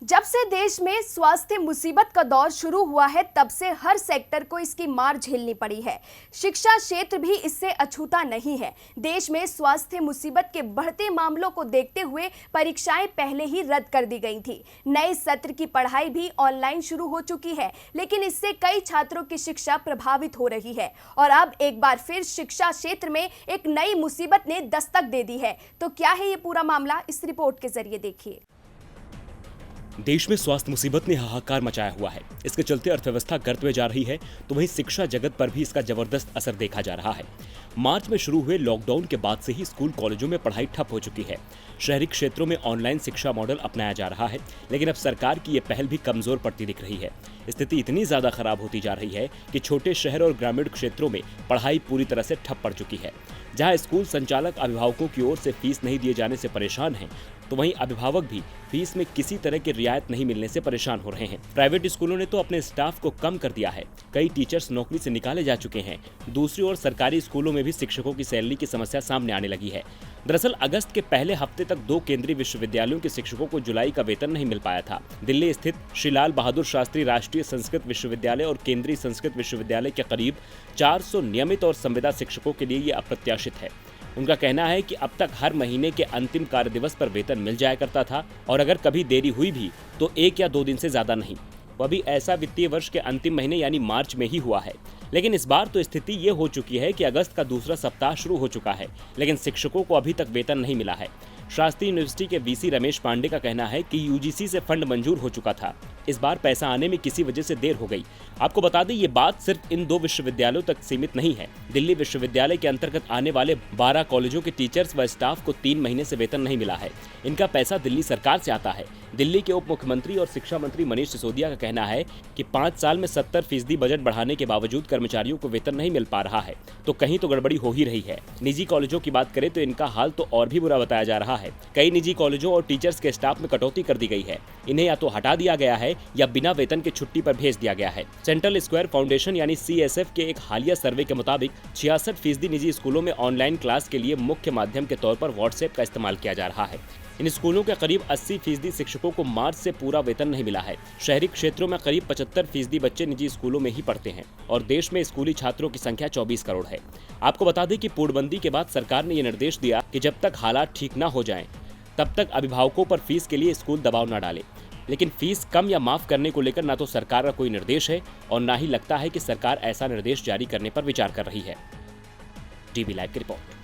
जब से देश में स्वास्थ्य मुसीबत का दौर शुरू हुआ है, तब से हर सेक्टर को इसकी मार झेलनी पड़ी है। शिक्षा क्षेत्र भी इससे अछूता नहीं है। देश में स्वास्थ्य मुसीबत के बढ़ते मामलों को देखते हुए परीक्षाएं पहले ही रद्द कर दी गई थी। नए सत्र की पढ़ाई भी ऑनलाइन शुरू हो चुकी है, लेकिन इससे कई छात्रों की शिक्षा प्रभावित हो रही है। और अब एक बार फिर शिक्षा क्षेत्र में एक नई मुसीबत ने दस्तक दे दी है। तो क्या है ये पूरा मामला, इस रिपोर्ट के जरिए देखिए। देश में स्वास्थ्य मुसीबत ने हाहाकार मचाया हुआ है। इसके चलते अर्थव्यवस्था गर्त में जा रही है, तो वहीं शिक्षा जगत पर भी इसका जबरदस्त असर देखा जा रहा है। मार्च में शुरू हुए लॉकडाउन के बाद से ही स्कूल कॉलेजों में पढ़ाई ठप हो चुकी है। शहरी क्षेत्रों में ऑनलाइन शिक्षा मॉडल अपनाया जा रहा है, लेकिन अब सरकार की ये पहल भी कमजोर पड़ती दिख रही है। स्थिति इतनी ज्यादा खराब होती जा रही है कि छोटे शहर और ग्रामीण क्षेत्रों में पढ़ाई पूरी तरह से ठप पड़ चुकी है। जहां स्कूल संचालक अभिभावकों की ओर से फीस नहीं दिए जाने से परेशान हैं, तो वहीं अभिभावक भी फीस में किसी तरह की रियायत नहीं मिलने से परेशान हो रहे हैं। प्राइवेट स्कूलों ने तो अपने स्टाफ को कम कर दिया है। कई टीचर्स नौकरी से निकाले जा चुके हैं। दूसरी ओर सरकारी स्कूलों में भी शिक्षकों की सैलरी की समस्या सामने आने लगी है। दरअसल अगस्त के पहले हफ्ते तक 2 केंद्रीय विश्वविद्यालयों के शिक्षकों को जुलाई का वेतन नहीं मिल पाया था। दिल्ली स्थित श्री लाल बहादुर शास्त्री राष्ट्रीय संस्कृत विश्वविद्यालय और केंद्रीय संस्कृत विश्वविद्यालय के करीब 400 नियमित और संविदा शिक्षकों के लिए ये अप्रत्याशित है। उनका कहना है कि अब तक हर महीने के अंतिम कार्य दिवस पर वेतन मिल जाया करता था, और अगर कभी देरी हुई भी तो 1 या 2 दिन से ज्यादा नहीं। वह भी ऐसा वित्तीय वर्ष के अंतिम महीने यानी मार्च में ही हुआ है। लेकिन इस बार तो स्थिति ये हो चुकी है कि अगस्त का दूसरा सप्ताह शुरू हो चुका है, लेकिन शिक्षकों को अभी तक वेतन नहीं मिला है। शास्त्री यूनिवर्सिटी के वीसी रमेश पांडे का कहना है कि यूजीसी से फंड मंजूर हो चुका था, इस बार पैसा आने में किसी वजह से देर हो गई। आपको बता दें, ये बात सिर्फ इन 2 विश्वविद्यालयों तक सीमित नहीं है। दिल्ली विश्वविद्यालय के अंतर्गत आने वाले 12 कॉलेजों के टीचर्स व स्टाफ को 3 महीने से वेतन नहीं मिला है। इनका पैसा दिल्ली सरकार से आता है। दिल्ली के उप मुख्यमंत्री और शिक्षा मंत्री मनीष सिसोदिया का कहना है कि 5 साल में 70% बजट बढ़ाने के बावजूद कर्मचारियों को वेतन नहीं मिल पा रहा है, तो कहीं तो गड़बड़ी हो ही रही है। निजी कॉलेजों की बात करें तो इनका हाल तो और भी बुरा बताया जा रहा है। कई निजी कॉलेजों और टीचर्स के स्टाफ में कटौती कर दी गई है। इन्हें या तो हटा दिया गया है या बिना वेतन के छुट्टी पर भेज दिया गया है। सेंट्रल स्क्वायर फाउंडेशन यानी CSF के एक हालिया सर्वे के मुताबिक 66% निजी स्कूलों में ऑनलाइन क्लास के लिए मुख्य माध्यम के तौर पर व्हाट्सएप का इस्तेमाल किया जा रहा है। इन स्कूलों के करीब 80% शिक्षकों को मार्च से पूरा वेतन नहीं मिला है। शहरी क्षेत्रों में करीब 75% बच्चे निजी स्कूलों में ही पढ़ते हैं, और देश में स्कूली छात्रों की संख्या 24 करोड़ है। आपको बता दें कि पूर्णबंदी के बाद सरकार ने यह निर्देश दिया कि जब तक हालात ठीक न हो जाएं, तब तक अभिभावकों पर फीस के लिए स्कूल दबाव न डाले। लेकिन फीस कम या माफ करने को लेकर न तो सरकार का कोई निर्देश है, और न ही लगता है कि सरकार ऐसा निर्देश जारी करने पर विचार कर रही है। टीवी लाइव की रिपोर्ट।